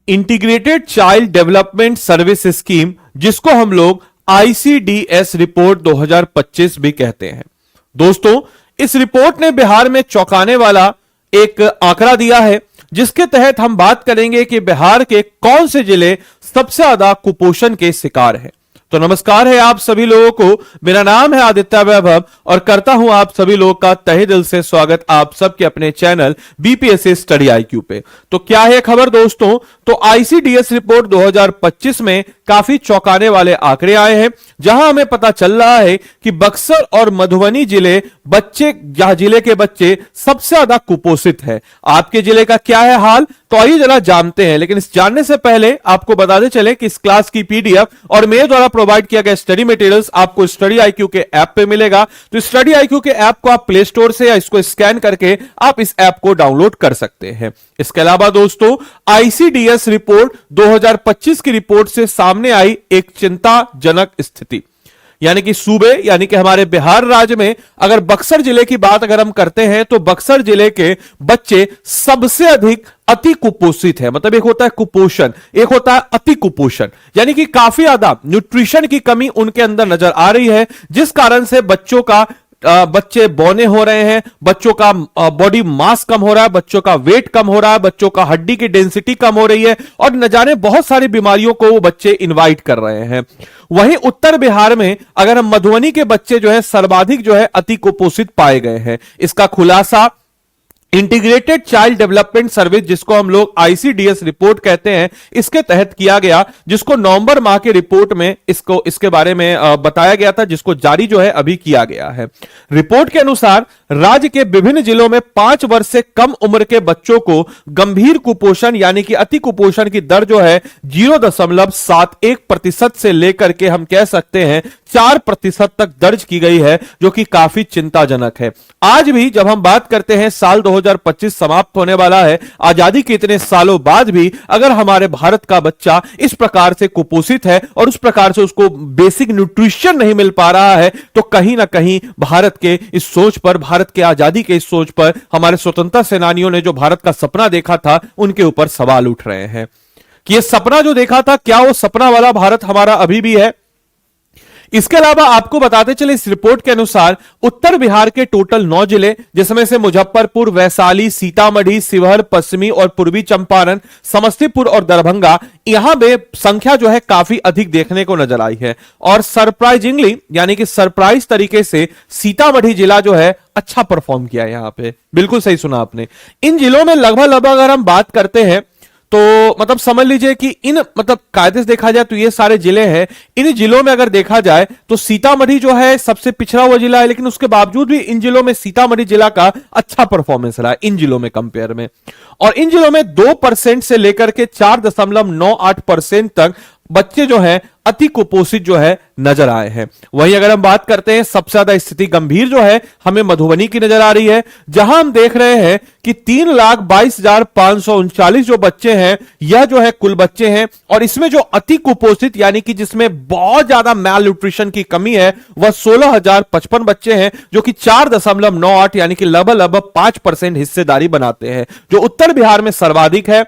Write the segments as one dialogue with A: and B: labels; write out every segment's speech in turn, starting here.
A: Integrated child development service scheme, जिसको हम लोग ICDS रिपोर्ट 2025 भी कहते हैं। दोस्तों, इस रिपोर्ट ने बिहार में चौंकाने वाला एक आंकड़ा दिया है, जिसके तहत हम बात करेंगे कि बिहार के कौन से जिले सबसे ज्यादा कुपोषण के शिकार हैं। तो नमस्कार है आप सभी लोगों को, मेरा नाम है आदित्य वैभव और करता हूं आप सभी लोगों का तहे दिल से स्वागत आप सबके अपने चैनल BPSC स्टडी IQ पे। तो क्या है खबर दोस्तों, तो ICDS रिपोर्ट 2025 में काफी चौंकाने वाले आंकड़े आए हैं, जहां हमें पता चल रहा है कि बक्सर और मधुबनी जिले के बच्चे सबसे ज्यादा कुपोषित है। आपके जिले का क्या है हाल, तो आइए जरा जानते हैं। लेकिन इस जानने से पहले आपको बताते चले कि इस क्लास की PDF और मेरे द्वारा प्रोवाइड किया गया स्टडी मटेरियल्स आपको स्टडी IQ के ऐप पे मिलेगा। तो स्टडी IQ के ऐप को आप प्ले स्टोर से या इसको स्कैन करके आप इस ऐप को डाउनलोड कर सकते हैं। इसके अलावा दोस्तों, ICDS रिपोर्ट 2025 की रिपोर्ट से सामने आई एक चिंताजनक स्थिति, यानी कि सूबे यानी कि हमारे बिहार राज्य में अगर बक्सर जिले की बात अगर हम करते हैं तो बक्सर जिले के बच्चे सबसे अधिक अति कुपोषित है। मतलब एक होता है कुपोषण, एक होता है अति कुपोषण, यानी कि काफी ज्यादा न्यूट्रिशन की कमी उनके अंदर नजर आ रही है, जिस कारण से बच्चे बौने हो रहे हैं, बच्चों का बॉडी मास कम हो रहा है, बच्चों का वेट कम हो रहा है, बच्चों का हड्डी की डेंसिटी कम हो रही है और न जाने बहुत सारी बीमारियों को वो बच्चे इनवाइट कर रहे हैं। वहीं उत्तर बिहार में अगर हम मधुबनी के बच्चे जो है सर्वाधिक जो है अति कुपोषित पाए गए हैं। इसका खुलासा इंटीग्रेटेड चाइल्ड डेवलपमेंट सर्विस, जिसको हम लोग ICDS रिपोर्ट कहते हैं, इसके तहत किया गया, जिसको नवंबर माह के रिपोर्ट में इसके बारे में बताया गया था, जिसको जारी जो है अभी किया गया है। रिपोर्ट के अनुसार राज्य के विभिन्न जिलों में 5 वर्ष से कम उम्र के बच्चों को गंभीर कुपोषण यानी कि अति कुपोषण की दर जो है 0.71% से लेकर के हम कह सकते हैं 4% तक दर्ज की गई है, जो कि काफी चिंताजनक है। आज भी जब हम बात करते हैं साल 2025 समाप्त होने वाला है, आजादी के इतने सालों बाद भी अगर हमारे भारत का बच्चा इस प्रकार से कुपोषित है और उस प्रकार से उसको बेसिक न्यूट्रिशन नहीं मिल पा रहा है, तो कहीं ना कहीं भारत के इस सोच पर, भारत के आजादी के इस सोच पर, हमारे स्वतंत्रता सेनानियों ने जो भारत का सपना देखा था उनके ऊपर सवाल उठ रहे हैं कि यह सपना जो देखा था, क्या वो सपना वाला भारत हमारा अभी भी है। इसके अलावा आपको बताते चले, इस रिपोर्ट के अनुसार उत्तर बिहार के टोटल 9 जिले, जिसमें से मुजफ्फरपुर, वैशाली, सीतामढ़ी, शिवहर, पश्चिमी और पूर्वी चंपारण, समस्तीपुर और दरभंगा, यहां पे संख्या जो है काफी अधिक देखने को नजर आई है। और सरप्राइजिंगली यानी कि सरप्राइज तरीके से सीतामढ़ी जिला जो है अच्छा परफॉर्म किया है। यहां पे बिल्कुल सही सुना आपने। इन जिलों में लगभग अगर हम बात करते हैं तो मतलब समझ लीजिए कि कायदे से देखा जाए तो ये सारे जिले हैं। इन जिलों में अगर देखा जाए तो सीतामढ़ी जो है सबसे पिछड़ा हुआ जिला है, लेकिन उसके बावजूद भी इन जिलों में सीतामढ़ी जिला का अच्छा परफॉर्मेंस रहा है इन जिलों में कंपेयर में। और इन जिलों में 2% से लेकर के 4.98% तक बच्चे जो हैं अति कुपोषित जो है नजर आए हैं। वहीं अगर हम बात करते हैं सबसे ज्यादा स्थिति गंभीर जो है हमें मधुबनी की नजर आ रही है, जहां हम देख रहे हैं कि 3,22,539 जो बच्चे हैं, यह जो है कुल बच्चे हैं। और इसमें जो अति कुपोषित यानी कि जिसमें बहुत ज्यादा मैल न्यूट्रिशन की कमी है, वह 16,055 बच्चे हैं, जो कि 4.98 यानी कि लगभग 5% हिस्सेदारी बनाते हैं, जो उत्तर बिहार में सर्वाधिक है।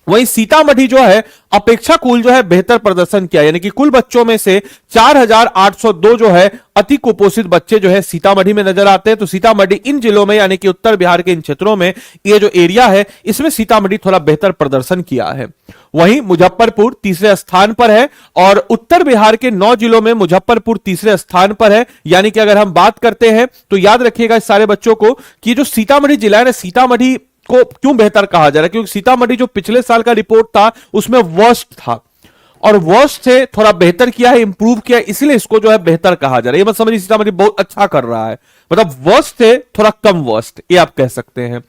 A: वहीं सीतामढ़ी जो है अपेक्षाकृत जो है बेहतर प्रदर्शन किया, यानी कि कुल बच्चों में से 4,802 जो है अति कुपोषित बच्चे जो है सीतामढ़ी में नजर आते हैं। तो सीतामढ़ी इन जिलों में यानी कि उत्तर बिहार के इन क्षेत्रों में ये जो एरिया है, इसमें सीतामढ़ी थोड़ा बेहतर प्रदर्शन किया है। वहीं मुजफ्फरपुर तीसरे स्थान पर है और उत्तर बिहार के 9 जिलों में मुजफ्फरपुर तीसरे स्थान पर है। यानी कि अगर हम बात करते हैं तो याद रखिएगा इस सारे बच्चों को कि जो सीतामढ़ी जिला है ना, सीतामढ़ी को क्यों बेहतर कहा जा रहा है, क्योंकि सीतामढ़ी जो पिछले साल का रिपोर्ट था उसमें वर्स्ट था और वर्स्ट से थोड़ा बेहतर किया है, इंप्रूव किया है, इसलिए इसको जो है बेहतर कहा जा रहा है। ये मत समझिए सीतामढ़ी बहुत अच्छा कर रहा है, मतलब वर्स्ट से थोड़ा कम वर्स्ट, ये आप कह सकते हैं।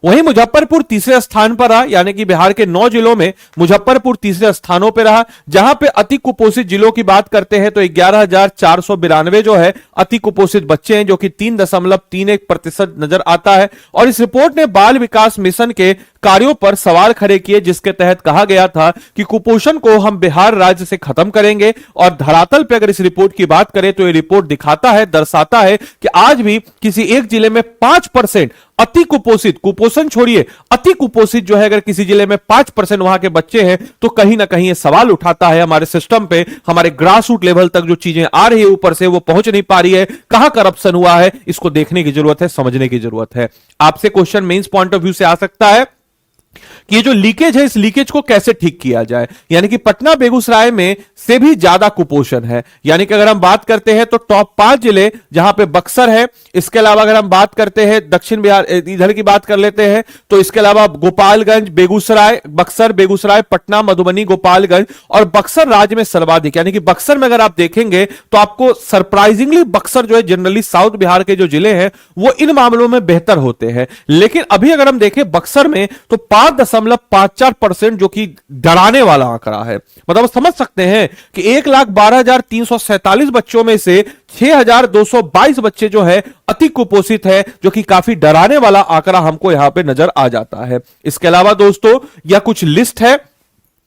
A: वहीं मुजफ्फरपुर तीसरे स्थान पर रहा, यानी कि बिहार के 9 जिलों में मुजफ्फरपुर तीसरे स्थानों पर रहा। जहां पे अति कुपोषित जिलों की बात करते हैं तो 11,492 जो है अति कुपोषित बच्चे हैं, जो कि 3.31% नजर आता है। और इस रिपोर्ट ने बाल विकास मिशन के कार्यों पर सवाल खड़े किए, जिसके तहत कहा गया था कि कुपोषण को हम बिहार राज्य से खत्म करेंगे। और धरातल पे अगर इस रिपोर्ट की बात करें तो ये रिपोर्ट दिखाता है, दर्शाता है कि आज भी किसी एक जिले में 5% अति कुपोषित, कुपोषण छोड़िए, अति कुपोषित जो है अगर किसी जिले में 5% वहां के बच्चे हैं तो कहीं ना कहीं ये सवाल उठाता है हमारे सिस्टम पे, हमारे ग्रास रूट लेवल तक जो चीजें आ रही है ऊपर से वो पहुंच नहीं पा रही है, कहां करप्शन हुआ है, इसको देखने की जरूरत है, समझने की जरूरत है। आपसे question mains point of view से आ सकता है कि ये जो लीकेज है इस लीकेज को कैसे ठीक किया जाए, यानी कि पटना बेगूसराय में से भी ज्यादा कुपोषण है। यानी कि अगर हम बात करते हैं तो टॉप 5 जिले जहां पे बक्सर है, इसके अलावा अगर हम बात करते हैं दक्षिण बिहार इधर की बात कर लेते हैं तो इसके अलावा गोपालगंज, बेगूसराय, बक्सर, बेगूसराय, पटना, मधुबनी, गोपालगंज और बक्सर राज्य में सर्वाधिक। यानी कि बक्सर में अगर आप देखेंगे तो आपको सरप्राइजिंगली बक्सर जो है जनरली साउथ बिहार के जो जिले हैं वो इन मामलों में बेहतर होते हैं, लेकिन अभी अगर हम देखें बक्सर में तो 5.54% जो कि डराने वाला आंकड़ा है। मतलब समझ सकते हैं कि 1,12,347 बच्चों में से 6,222 बच्चे जो है अति कुपोषित है, जो कि काफी डराने वाला आंकड़ा हमको यहां पे नजर आ जाता है। इसके अलावा दोस्तों यह कुछ लिस्ट है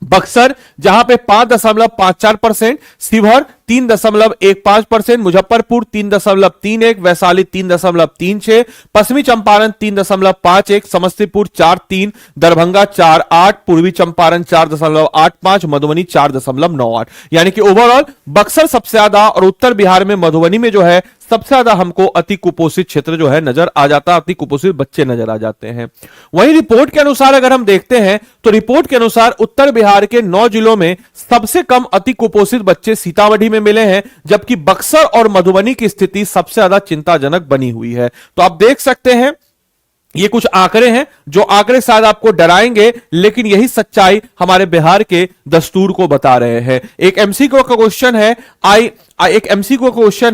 A: बक्सर जहां पे 5.54%, शिवहर 3.15%, मुजफ्फरपुर 3.31, वैशाली 3.36, पश्चिमी चंपारण 3.51, समस्तीपुर 4.3, दरभंगा 4.8, पूर्वी चंपारण 4.85, मधुबनी 4.98। यानी कि ओवरऑल बक्सर सबसे ज्यादा और उत्तर बिहार में मधुबनी में जो है सबसे ज्यादा हमको अति कुपोषित क्षेत्र जो है नजर आ जाता है, अति कुपोषित बच्चे नजर आ जाते हैं। वहीं रिपोर्ट के अनुसार अगर हम देखते हैं तो रिपोर्ट के अनुसार उत्तर बिहार के 9 जिलों में सबसे कम अति कुपोषित बच्चे सीतामढ़ी में मिले हैं, जबकि बक्सर और मधुबनी की स्थिति सबसे ज्यादा चिंताजनक बनी हुई है। तो आप देख सकते हैं ये कुछ आंकड़े हैं जो आंकड़े शायद आपको डराएंगे, लेकिन यही सच्चाई हमारे बिहार के दस्तूर को बता रहे हैं। एक एमसीक्यू का क्वेश्चन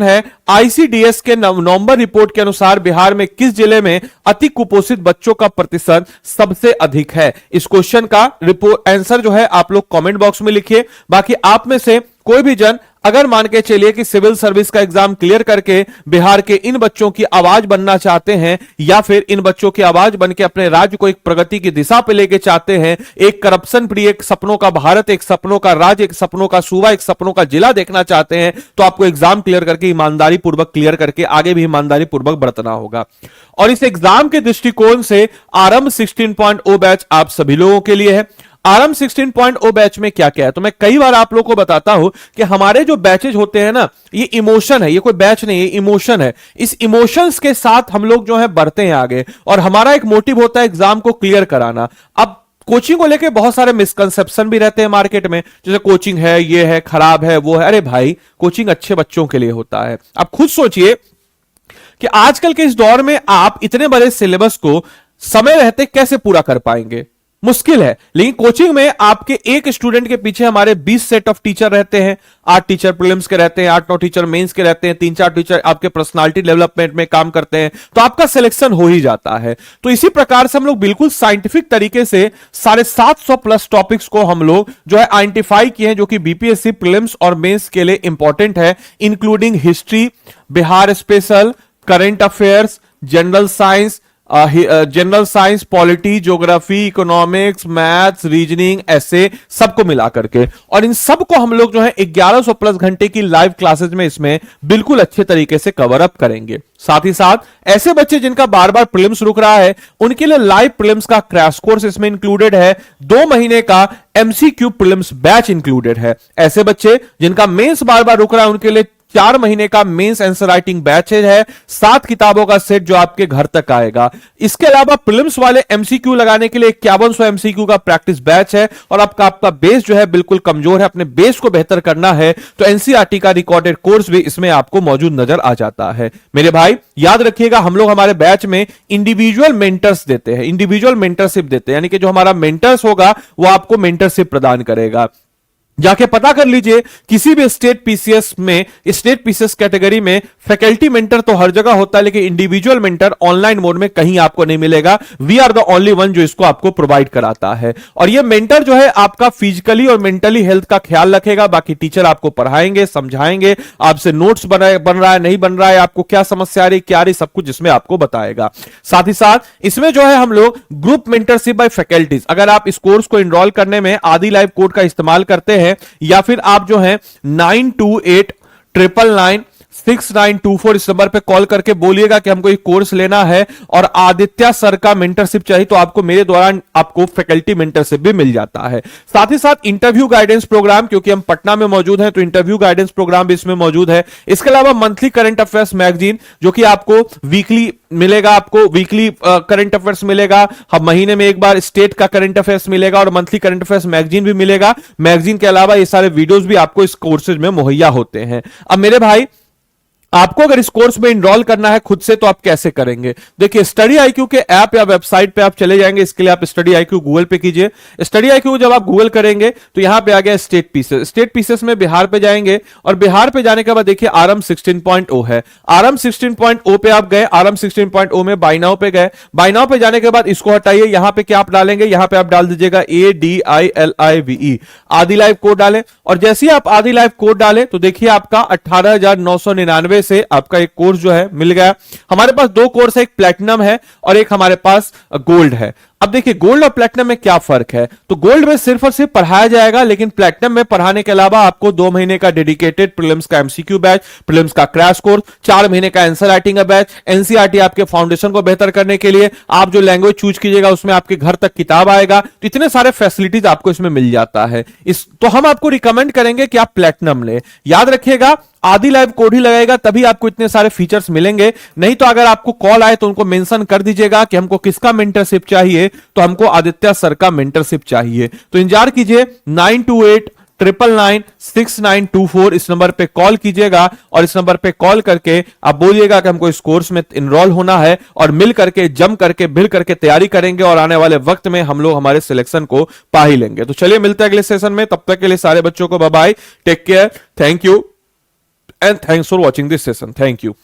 A: है आईसीडीएस के नवंबर रिपोर्ट के अनुसार बिहार में किस जिले में अति कुपोषित बच्चों का प्रतिशत सबसे अधिक है। इस क्वेश्चन का रिपोर्ट आंसर जो है आप लोग कमेंट बॉक्स में लिखिए। बाकी आप में से कोई भी जन अगर मान के चलिए कि सिविल सर्विस का एग्जाम क्लियर करके बिहार के इन बच्चों की आवाज बनना चाहते हैं, या फिर इन बच्चों की आवाज बन के अपने राज्य को एक प्रगति की दिशा पे लेके चाहते हैं, एक करप्शन फ्री, एक सपनों का भारत, एक सपनों का राज्य, एक सपनों का सूबा, एक सपनों का जिला देखना चाहते हैं, तो आपको एग्जाम क्लियर करके ईमानदारी पूर्वक क्लियर करके आगे भी ईमानदारी पूर्वक बरतना होगा। और इस एग्जाम के दृष्टिकोण से आरंभ 16.0 बैच आप सभी लोगों के लिए है। आरंभ 16.0 बैच में क्या क्या है तो मैं कई बार आप लोगों को बताता हूं कि हमारे जो बैचेज होते हैं ना, ये इमोशन है, ये कोई बैच नहीं है, इमोशन है। इस इमोशंस के साथ हम लोग जो है बढ़ते हैं आगे, और हमारा एक मोटिव होता है एग्जाम को क्लियर कराना। अब कोचिंग को लेके बहुत सारे मिसकंसेप्शन भी रहते हैं मार्केट में, जैसे कोचिंग है, ये है, खराब है, वो है। अरे भाई, कोचिंग अच्छे बच्चों के लिए होता है। आप खुद सोचिए कि आजकल के इस दौर में आप इतने बड़े सिलेबस को समय रहते कैसे पूरा कर पाएंगे, मुश्किल है। लेकिन कोचिंग में आपके एक स्टूडेंट के पीछे हमारे 20 सेट ऑफ टीचर रहते हैं। 8 टीचर प्रीलिम्स के रहते हैं, 8-9 टीचर मेंस के रहते हैं, 3-4 टीचर आपके पर्सनालिटी डेवलपमेंट में काम करते हैं, तो आपका सिलेक्शन हो ही जाता है। तो इसी प्रकार से हम लोग बिल्कुल साइंटिफिक तरीके से 750 प्लस टॉपिक्स को हम लोग जो है आइडेंटिफाई किए हैं, जो कि बीपीएससी प्रीलिम्स और मेंस के लिए इंपॉर्टेंट है, including history, Bihar special, current affairs, general science, polity, geography, economics, maths, reasoning, ऐसे सबको मिला करके। और इन सबको हम लोग जो है 1100 प्लस घंटे की लाइव क्लासेज में इसमें बिल्कुल अच्छे तरीके से कवर अप करेंगे। साथ ही साथ ऐसे बच्चे जिनका बार बार प्रीलिम्स रुक रहा है, उनके लिए लाइव प्रीलिम्स का क्रैश कोर्स इसमें इंक्लूडेड है। 2 महीने का एमसीक्यू प्रीलिम्स बैच इंक्लूडेड है। ऐसे बच्चे जिनका मेंस बार बार रुक रहा है, उनके लिए 4 महीने का मेंस आंसर राइटिंग बैच है, 7 किताबों का सेट जो आपके घर तक आएगा। इसके अलावा प्रीलिम्स वाले एमसीक्यू लगाने के लिए 5100 एमसीक्यू का प्रैक्टिस बैच है। और आपका बेस जो है बिल्कुल कमजोर है, अपने बेस को बेहतर करना है तो एनसीईआरटी का रिकॉर्डेड कोर्स भी इसमें आपको मौजूद नजर आ जाता है। मेरे भाई याद रखिएगा, हम लोग हमारे बैच में इंडिविजुअल मेंटर्स देते हैं, इंडिविजुअल मेंटरशिप देते हैं, यानी कि जो हमारा मेंटर्स होगा वो आपको मेंटरशिप प्रदान करेगा। जाके पता कर लीजिए किसी भी स्टेट पीसीएस में, स्टेट पीसीएस कैटेगरी में फैकल्टी मेंटर तो हर जगह होता है, लेकिन इंडिविजुअल मेंटर ऑनलाइन मोड में कहीं आपको नहीं मिलेगा। We are the only one जो इसको आपको प्रोवाइड कराता है। और ये मेंटर जो है आपका फिजिकली और मेंटली हेल्थ का ख्याल रखेगा। बाकी टीचर आपको पढ़ाएंगे, समझाएंगे, आपसे नोट्स बन रहा है नहीं बन रहा है, आपको क्या समस्या आ रही क्या आ रही, सब कुछ इसमें आपको बताएगा। साथ ही साथ इसमें जो है हम लोग ग्रुप मेंटरशिप बाय फैकल्टीज, अगर आप इस कोर्स को एनरोल करने में आदि लाइव कोड का इस्तेमाल करते हैं, या फिर आप जो है 928999 6924 इस नंबर पे कॉल करके बोलिएगा कि हमको ये कोर्स लेना है और आदित्य सर का मेंटरशिप चाहिए, तो आपको मेरे द्वारा आपको फैकल्टी मेंटरशिप भी मिल जाता है। साथ ही साथ इंटरव्यू गाइडेंस प्रोग्राम, क्योंकि हम पटना में मौजूद हैं तो इंटरव्यू गाइडेंस प्रोग्राम भी इसमें मौजूद है। इसके अलावा मंथली करंट अफेयर्स मैगजीन जो कि आपको वीकली मिलेगा, आपको वीकली करंट अफेयर्स मिलेगा, हम महीने में एक बार स्टेट का करंट अफेयर्स मिलेगा और मंथली करंट अफेयर्स मैगजीन भी मिलेगा। मैगजीन के अलावा ये सारे वीडियोस भी आपको इस कोर्सेज में मुहैया होते हैं। अब मेरे भाई, आपको अगर इस कोर्स में इनरोल करना है खुद से तो आप कैसे करेंगे? देखिए, स्टडी आईक्यू के ऐप या वेबसाइट पे आप चले जाएंगे। इसके लिए आप स्टडी आईक्यू गूगल पे कीजिए। स्टडी आईक्यू जब आप गूगल करेंगे तो यहां पे आ गया स्टेट पीसेस। स्टेट पीसेस में बिहार पे जाएंगे और बिहार पे जाने के बाद देखिए आरएम 16.0 है। आरएम 16.0 पे आप गए, आरएम 16.0 में बाय नाउ पे गए। बाय नाउ पे जाने के बाद इसको हटाइए। यहां पे क्या आप डालेंगे? यहां पे आप डाल दीजिएगा ADILIVE, आदि लाइव कोड डालें। और जैसे ही आप आदि लाइव कोड डालें तो देखिए आपका 18,999 से आपका एक कोर्स जो है मिल गया। हमारे पास दो कोर्स है, एक प्लैटिनम है और एक हमारे पास गोल्ड है। अब देखिए गोल्ड और प्लैटिनम में क्या फर्क है? तो गोल्ड में सिर्फ और सिर्फ पढ़ाया जाएगा, लेकिन प्लैटिनम में पढ़ाने के अलावा आपको 2 महीने का डेडिकेटेड प्रीलिम्स का एमसीक्यू बैच, प्रीलिम्स का क्रैश कोर्स, 4 महीने का आंसर राइटिंग का बैच, एनसीईआरटी आपके फाउंडेशन को बेहतर करने के लिए, आप जो लैंग्वेज चूज कीजिएगा उसमें आपके घर तक किताब आएगा। तो इतने सारे फैसिलिटीज आपको इसमें मिल जाता है। तो हम आपको रिकमेंड करेंगे कि आप प्लैटिनम ले। याद रखिएगा, आदि लाइव कोड ही लगाएगा तभी आपको इतने सारे फीचर्स मिलेंगे। नहीं तो अगर आपको कॉल आए तो उनको मेंशन कर दीजिएगा कि हमको किसका मेंटरशिप चाहिए, तो हमको आदित्य सर का मेंटरशिप चाहिए। तो इंतजार कीजिए, 9289996924 इस नंबर पे कॉल कीजिएगा और इस नंबर पे कॉल करके आप बोलिएगा कि हमको इस कोर्स में इनरोल होना है और मिल करके जम करके भिड़ करके तैयारी करेंगे और आने वाले वक्त में हम लोग हमारे सिलेक्शन को पा ही लेंगे। तो चलिए मिलते हैं अगले सेशन में। तब तक के लिए सारे बच्चों को bye bye, take care, thank you and thanks for watching this session. Thank you.